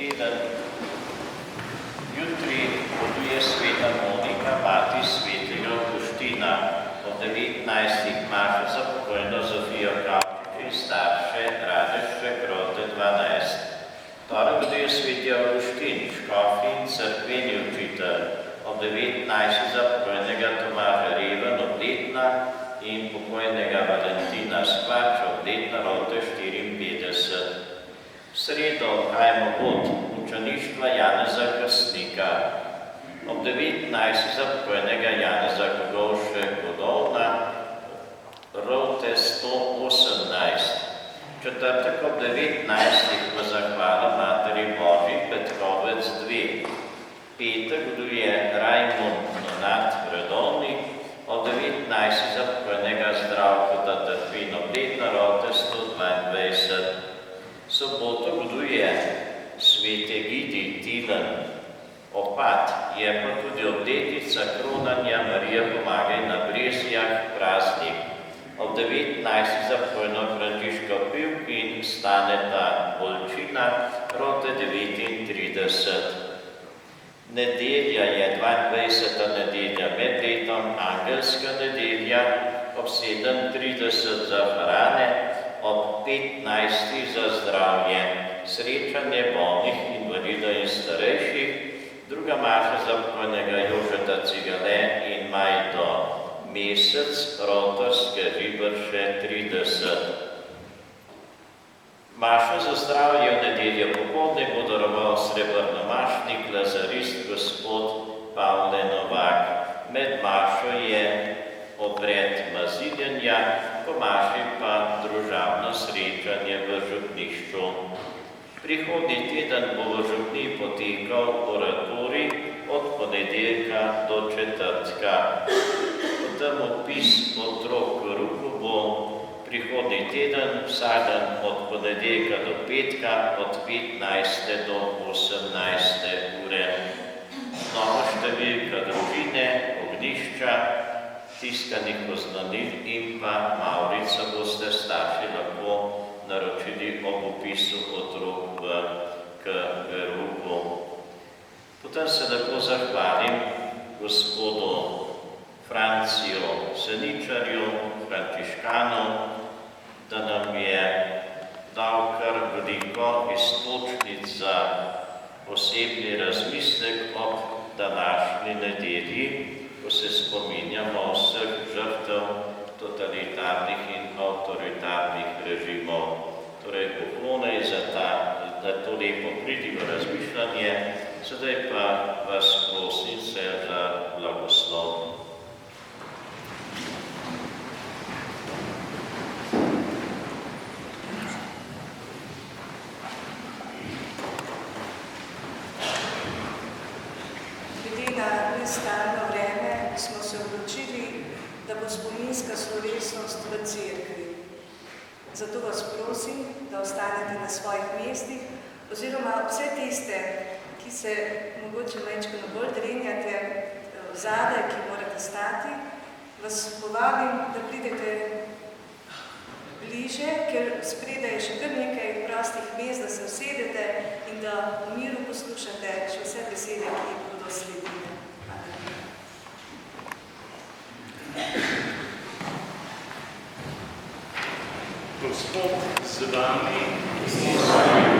teden. Jutri poduje sveta Monika, mati svetega Avguština, ob 19. maša za pokojno Zofijo Kavčič in starše Radešče Grote 12. Torek poduje sveti Avguštin, škof in cerkveni učitelj, ob 19. za pokojnega Tomaža Reven, obletna, in pokojnega Valentina Skvač, obletna Rote 54. V sredo kajmo bod učeništva Janeza Krstnika, ob 19. za pokojnega Janeza Kogovše Godovna, Rote 118. Četrtek ob 19. v zahvala Materi Božji, Petkovec 2. Petek buduje Rajmund Nonat Redovnik, od 19. za pokojnega Zdravka Tatrpin, obletna Rote 122. Soboto buduje svete Gidi Tilen, opat, je pa tudi obletnica kronanja Marija Pomagaj na Brezjah praznik. Ob 19. za pokojno Frančiška Pivk in Staneta Bolčina, Rote 39. Nedelja je 22. nedelja med letom, angelska nedelja, ob 37. za Frane, ob 15. za zdravje, srečanje bolnih, invalida in starejših, druga maša za pokojnega Jožeta Cigale in Majdo Mesec, Rotorske Žibrše 30. Mašo za zdravje v nedeljo popoldne bo daroval srebrnomašnik lazarist gospod Pavle Novak. Med mašo je obred maziljenja, po maši pa družabno srečanje v župnišču. Prihodnji teden bo v župni potekal oratorij od ponedeljka do četrtka. Potem opis otrok v ruku bo prihodnji teden, vsak dan od ponedeljka do petka, od 15. do 18. ure. Nova številka družine, Ognjišča, tiskanih oznanil in pa Mavrico boste starši lahko naročili ob opisu otrok k veruku. Potem se lahko zahvalim gospodu Franciju Seničarju, Frančiškanu, da nam je dal kar veliko iztočnic za posebni razmislek ob današnji nedelji, ko se spominjamo vseh žrtev totalitarnih in avtoritarnih režimov. Torej, poklone za to lepo pridivo razmišljanje, sedaj pa vas prosim se za blagoslov. Stalno vreme smo se odločili, da bo spominska slovesnost v cerkvi. Zato vas prosim, da ostanete na svojih mestih, oziroma vse tiste, ki se mogoče majčkeno bolj drenjate zadaj, ki morate stati, vas povabim, da pridete bliže, ker spredaj je še kar nekaj prostih mest, da se usedete in da v miru poslušate še vse besede, ki bodo sledile. Gospod z vami.